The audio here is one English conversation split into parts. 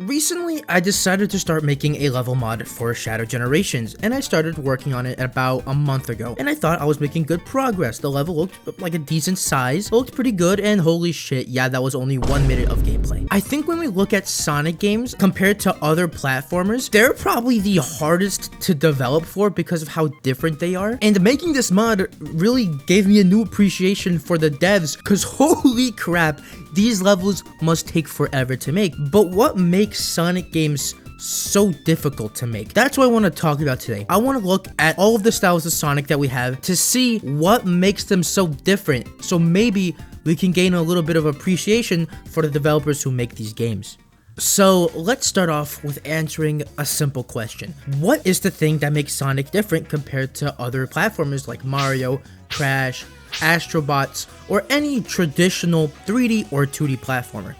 Recently, I decided to start making a level mod for Shadow Generations, and I started working on it about a month ago, and I thought I was making good progress. The level looked like a decent size, looked pretty good, and holy shit, yeah, that was only 1 minute of gameplay. I think when we look at Sonic games, compared to other platformers, they're probably the hardest to develop for because of how different they are, and making this mod really gave me a new appreciation for the devs, because holy crap, these levels must take forever to make. But what makes Sonic games so difficult to make? That's what I want to talk about today. I want to look at all of the styles of Sonic that we have to see what makes them so different, so maybe we can gain a little bit of appreciation for the developers who make these games. So let's start off with answering a simple question. What is the thing that makes Sonic different compared to other platformers like Mario, Crash, Astrobots, or any traditional 3D or 2D platformer?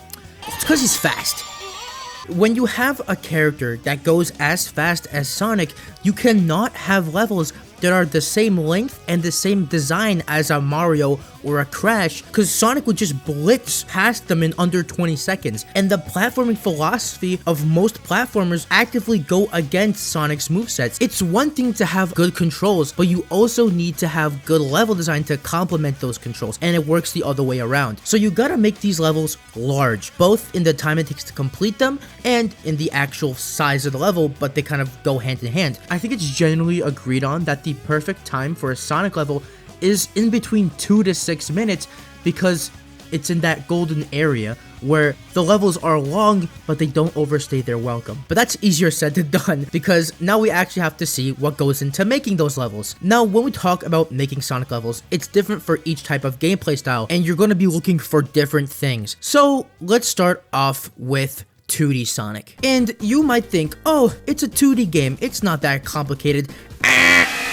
It's because he's fast. When you have a character that goes as fast as Sonic, you cannot have levels that are the same length and the same design as a Mario or a Crash, because Sonic would just blitz past them in under 20 seconds. And the platforming philosophy of most platformers actively go against Sonic's movesets. It's one thing to have good controls, but you also need to have good level design to complement those controls, and it works the other way around. So you gotta make these levels large, both in the time it takes to complete them and in the actual size of the level, but they kind of go hand in hand. I think it's generally agreed on that the perfect time for a Sonic level is in between 2 to 6 minutes, because it's in that golden area where the levels are long but they don't overstay their welcome. But that's easier said than done, because now we actually have to see what goes into making those levels. Now when we talk about making Sonic levels, it's different for each type of gameplay style, and you're going to be looking for different things. So let's start off with 2D Sonic. And you might think, oh, it's a 2D game, it's not that complicated.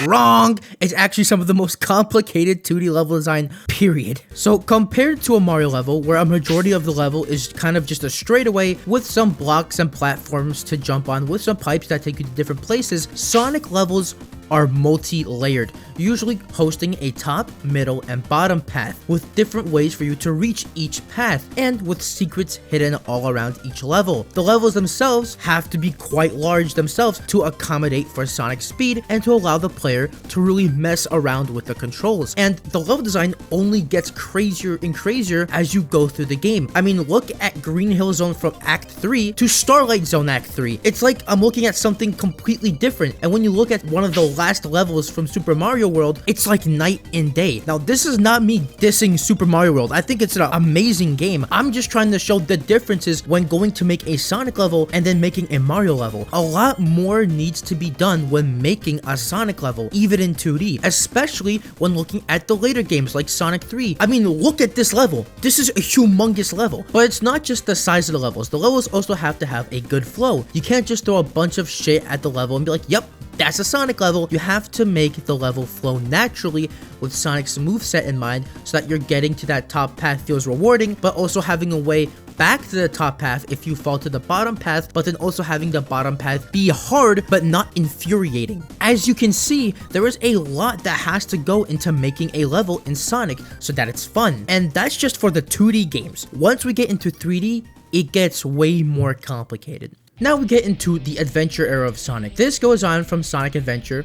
Wrong! It's actually some of the most complicated 2D level design, period. So compared to a Mario level, where a majority of the level is kind of just a straightaway with some blocks and platforms to jump on with some pipes that take you to different places, Sonic levels are multi-layered, usually hosting a top, middle, and bottom path, with different ways for you to reach each path, and with secrets hidden all around each level. The levels themselves have to be quite large themselves to accommodate for Sonic's speed and to allow the player to really mess around with the controls. And the level design only gets crazier and crazier as you go through the game. I mean, look at Green Hill Zone from Act 3 to Starlight Zone Act 3. It's like I'm looking at something completely different, and when you look at one of the last levels from Super Mario World, it's like night and day. Now, this is not me dissing Super Mario World. I think it's an amazing game. I'm just trying to show the differences when going to make a Sonic level and then making a Mario level. A lot more needs to be done when making a Sonic level, even in 2D, especially when looking at the later games like Sonic 3. I mean, look at this level. This is a humongous level. But it's not just the size of the levels. The levels also have to have a good flow. You can't just throw a bunch of shit at the level and be like, yep, that's a Sonic level. You have to make the level flow naturally with Sonic's moveset in mind, so that you're getting to that top path feels rewarding, but also having a way back to the top path if you fall to the bottom path, but then also having the bottom path be hard but not infuriating. As you can see, there is a lot that has to go into making a level in Sonic so that it's fun. And that's just for the 2D games. Once we get into 3D, it gets way more complicated. Now we get into the adventure era of Sonic. This goes on from Sonic Adventure,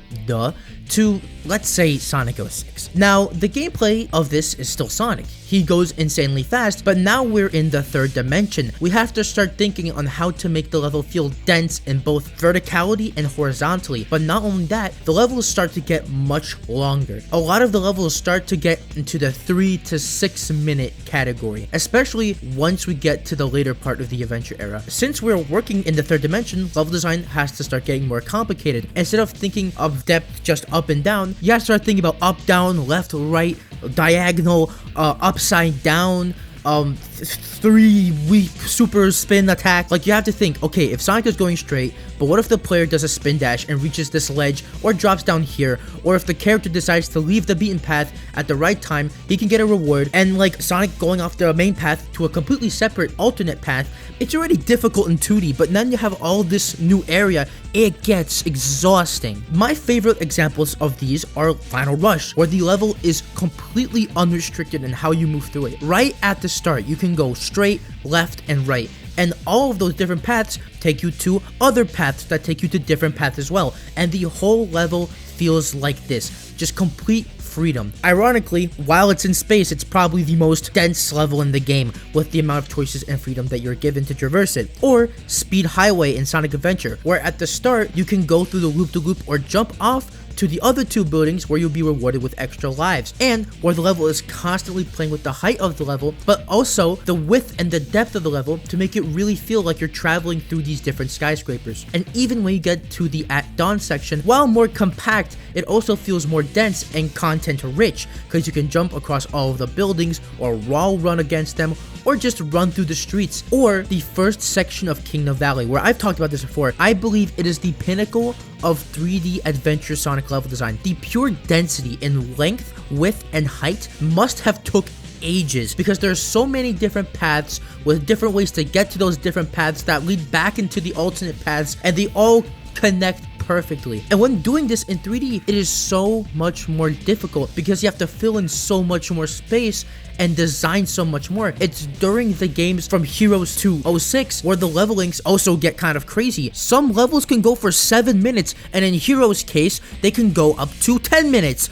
to, let's say, Sonic 06. Now, the gameplay of this is still Sonic. He goes insanely fast, but now we're in the third dimension. We have to start thinking on how to make the level feel dense in both verticality and horizontally. But not only that, the levels start to get much longer. A lot of the levels start to get into the 3 to 6 minute category, especially once we get to the later part of the adventure era. Since we're working in the third dimension, level design has to start getting more complicated. Instead of thinking of depth just up and down, you have to start thinking about up, down, left, right, diagonal, upside down, 3 weak super spin attack. Like, you have to think, okay, if Sonic is going straight, but what if the player does a spin dash and reaches this ledge or drops down here, or if the character decides to leave the beaten path at the right time, he can get a reward. And like Sonic going off the main path to a completely separate alternate path, it's already difficult in 2D, but then you have all this new area, it gets exhausting. My favorite examples of these are Final Rush, where the level is completely unrestricted in how you move through it. Right at the start, you can go straight, left, and right. and all of those different paths take you to other paths that take you to different paths as well, and the whole level feels like this, just complete freedom. Ironically, while it's in space, it's probably the most dense level in the game with the amount of choices and freedom that you're given to traverse it. Or Speed Highway in Sonic Adventure, where at the start you can go through the loop-de-loop or jump off to the other two buildings where you'll be rewarded with extra lives, and where the level is constantly playing with the height of the level, but also the width and the depth of the level to make it really feel like you're traveling through these different skyscrapers. And even when you get to the At Dawn section, while more compact, it also feels more dense and content rich, because you can jump across all of the buildings, or wall run against them, or just run through the streets. Or the first section of Kingdom Valley, where I've talked about this before. I believe it is the pinnacle of 3D adventure Sonic level design. The pure density in length, width, and height must have took ages, because there's so many different paths with different ways to get to those different paths that lead back into the alternate paths, and they all connect perfectly. And when doing this in 3D, it is so much more difficult because you have to fill in so much more space and design so much more. It's during the games from Heroes to 06 where the levelings also get kind of crazy. Some levels can go for 7 minutes, and in Heroes' case, they can go up to 10 minutes.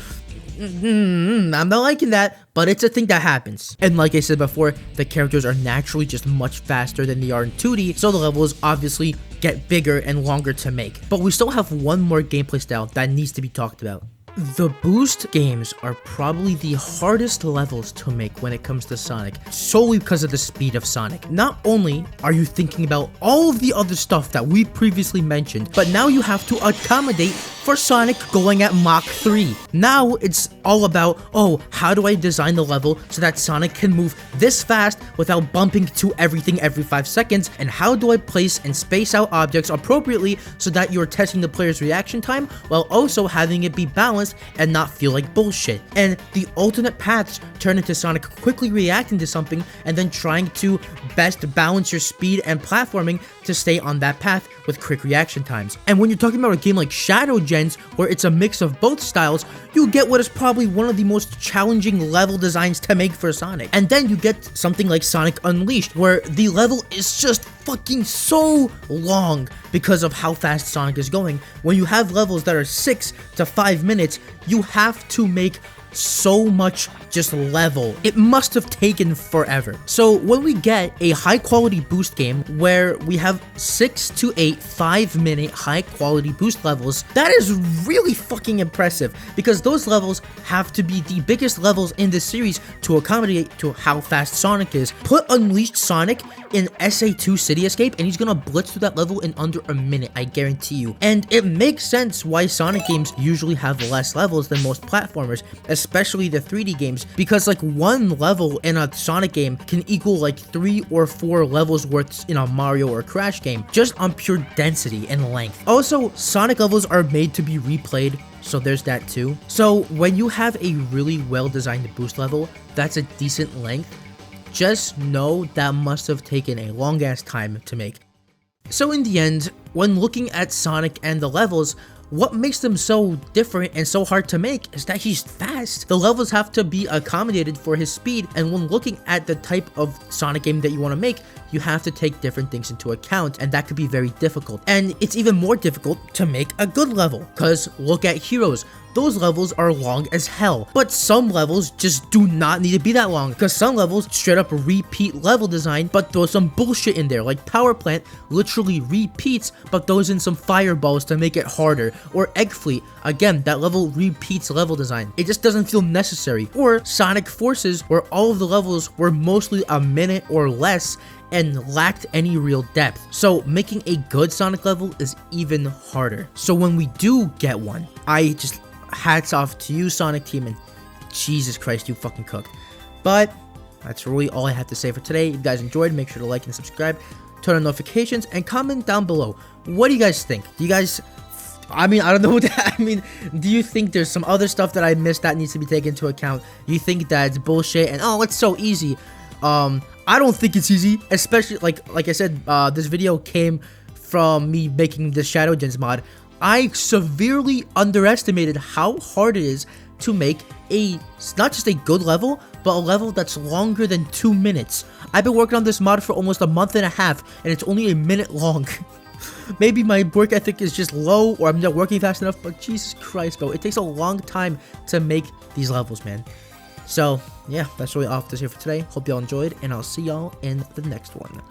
I'm not liking that, but it's a thing that happens. And like I said before, the characters are naturally just much faster than they are in 2D, so the levels obviously get bigger and longer to make. But we still have one more gameplay style that needs to be talked about. The boost games are probably the hardest levels to make when it comes to Sonic, solely because of the speed of Sonic. Not only are you thinking about all of the other stuff that we previously mentioned, but now you have to accommodate for Sonic going at Mach 3. Now it's all about, oh, how do I design the level so that Sonic can move this fast without bumping to everything every 5 seconds, and how do I place and space out objects appropriately so that you're testing the player's reaction time while also having it be balanced and not feel like bullshit. And the alternate paths turn into Sonic quickly reacting to something and then trying to best balance your speed and platforming to stay on that path with quick reaction times. And when you're talking about a game like Shadow Gens, where it's a mix of both styles, you get what is probably one of the most challenging level designs to make for Sonic. And then you get something like Sonic Unleashed, where the level is just fucking so long because of how fast Sonic is going. When you have levels that are 6 to 5 minutes, you have to make so much just level. It must have taken forever. So when we get a high quality boost game where we have 6 to 8 5-minute high quality boost levels, that is really fucking impressive, because those levels have to be the biggest levels in the series to accommodate to how fast Sonic is. Put Unleashed Sonic in SA2 City Escape and he's gonna blitz through that level in under a minute, I guarantee you. And it makes sense why Sonic games usually have less levels than most platformers, especially the 3D games, because like one level in a Sonic game can equal like 3 or 4 levels worth in a Mario or Crash game, just on pure density and length. Also, Sonic levels are made to be replayed, so there's that too. So when you have a really well designed boost level that's a decent length, just know that must have taken a long ass time to make. So in the end, when looking at Sonic and the levels, what makes them so different and so hard to make is that he's fast. The levels have to be accommodated for his speed, and when looking at the type of Sonic game that you want to make, you have to take different things into account, and that could be very difficult. And it's even more difficult to make a good level, because look at Heroes. Those levels are long as hell, but some levels just do not need to be that long, because some levels straight up repeat level design but throw some bullshit in there, like Power Plant literally repeats but throws in some fireballs to make it harder, or Egg Fleet, again, that level repeats level design. It just doesn't feel necessary. Or Sonic Forces, where all of the levels were mostly a minute or less and lacked any real depth. So making a good Sonic level is even harder. So when we do get one, I just hats off to you, Sonic team, and Jesus Christ, you fucking cooked. But that's really all I have to say for today. If you guys enjoyed, make sure to like and subscribe, turn on notifications, and comment down below. What do you guys think? Do you guys, I don't know what that, do you think there's some other stuff that I missed that needs to be taken into account? You think that it's bullshit and oh, it's so easy? I don't think it's easy, especially like I said, this video came from me making the Shadow Gens mod. I severely underestimated how hard it is to make a, not just a good level, but a level that's longer than 2 minutes. I've been working on this mod for almost a month and a half, and it's only a minute long. Maybe my work ethic is just low, or I'm not working fast enough, but Jesus Christ, bro, it takes a long time to make these levels, man. So, yeah, that's really all I have to say for today. Hope y'all enjoyed, and I'll see y'all in the next one.